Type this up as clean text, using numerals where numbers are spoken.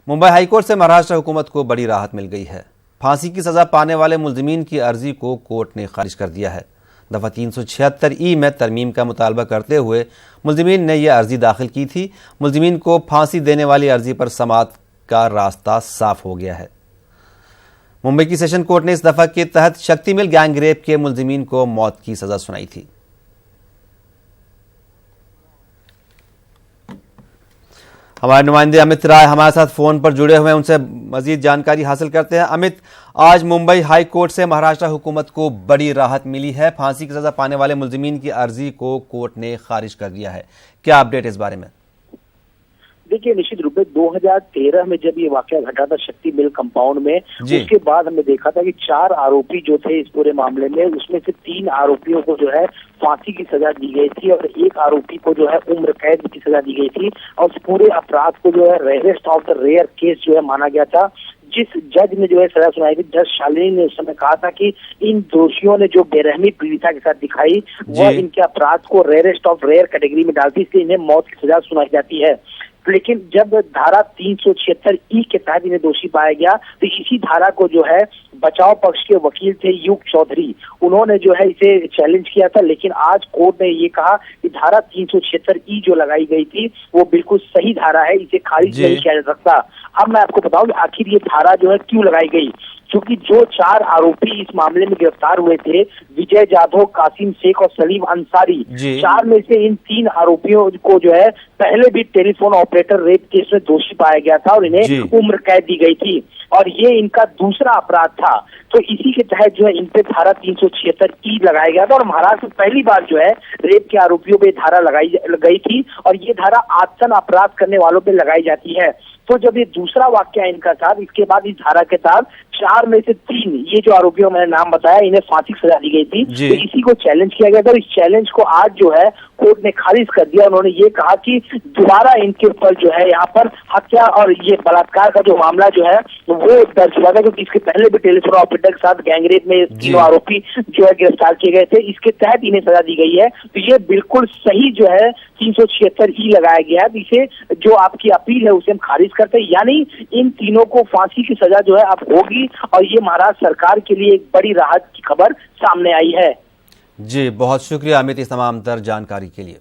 Mumbai high court से महाराष्ट्र हुकूमत को बड़ी राहत मिल गई है। फांसी की सजा पाने वाले मुल्जिमीन की अर्जी को कोर्ट ने खारिज कर दिया है। दफ़ा 376 में तरमीम का मुतालबा करते हुए मुल्जिमीन ने यह अर्जी दाखिल की थी। मुल्जिमीन को फांसी देने वाली अर्जी पर समाअत का रास्ता साफ हो गया है। मुंबई की सेशन कोर्ट ने इस दफा के तहत शक्ति मिल गैंग रेप के मुल्जिमीन को मौत की सजा सुनाई थी। हमारे नुमाइंदे अमित राय हमारे साथ फोन पर जुड़े हुए हैं, उनसे मजीद जानकारी हासिल करते हैं। अमित, आज मुंबई हाई कोर्ट से महाराष्ट्र हुकूमत को बड़ी राहत मिली है। फांसी की सजा पाने वाले मुल्जिमीन की अर्जी को कोर्ट ने खारिज कर दिया है। क्या अपडेट इस बारे में? देखिए, निश्चित रूप में 2013 में जब ये वाकया घटा था शक्ति मिल कंपाउंड में, उसके बाद हमने देखा था कि 4 आरोपी जो थे इस पूरे मामले में, उसमें से 3 आरोपियों को जो है फांसी की सजा दी गई थी और 1 आरोपी को जो है उम्र कैद की सजा दी गई थी। और उस पूरे अपराध को जो है rarest of the rare case जो है माना गया था। जिस जज ने जो है सजा सुनाई थी, जज शालिनी ने उस समय कहा था कि इन दोषियों ने जो बेरहमी पीड़िता के साथ दिखाई वह इनके अपराध को रेयरेस्ट ऑफ रेयर कैटेगरी में डालती, इसलिए इन्हें मौत की सजा सुनाई जाती है। लेकिन जब धारा 376 के तहत इन्हें दोषी पाया गया तो इसी धारा को जो है बचाव पक्ष के वकील थे युग चौधरी, उन्होंने जो है इसे चैलेंज किया था। लेकिन आज कोर्ट ने ये कहा कि धारा 376 जो लगाई गई थी वो बिल्कुल सही धारा है, इसे खारिज नहीं किया जा सकता। अब मैं आपको बताऊं कि आखिर ये धारा जो है क्यों लगाई गई। क्योंकि जो 4 आरोपी इस मामले में गिरफ्तार हुए थे, विजय जाधव, कासिम शेख और सलीम अंसारी, 4 में से इन 3 आरोपियों को जो है पहले भी टेलीफोन ऑपरेटर रेप केस में दोषी पाया गया था और इन्हें उम्र कैद दी गई थी और ये इनका दूसरा अपराध था। तो इसी के तहत जो है इन पे धारा 376 लगाया गया था और महाराष्ट्र में पहली बार जो है रेप के आरोपियों पे धारा लगाई गई थी और ये धारा आत्मन अपराध करने वालों पे लगाई जाती है। तो जब ये दूसरा वाक्य इनका था, इसके बाद इस धारा के तहत 4 में से 3 ये जो आरोपियों मैंने नाम बताया, इन्हें फांसी की सजा दी गई थी। तो इसी को चैलेंज किया गया था। इस चैलेंज को आज जो है कोर्ट ने खारिज कर दिया। उन्होंने ये कहा कि दोबारा इनके ऊपर जो है यहाँ पर हत्या और ये बलात्कार का जो मामला जो है वो दर्ज हुआ था, क्योंकि इसके पहले भी टेलीफोन ऑपरेटर के साथ गैंगरेप में 3 आरोपी जो है गिरफ्तार किए गए थे। इसके तहत इन्हें सजा दी गई है। तो ये बिल्कुल सही जो है 376 लगाया गया है। इसे जो आपकी अपील है उसे हम खारिज करते हैं, यानी इन तीनों को फांसी की सजा जो है अब होगी और ये महाराष्ट्र सरकार के लिए एक बड़ी राहत की खबर सामने आई है। जी, बहुत शुक्रिया अमित इस तमाम तर जानकारी के लिए।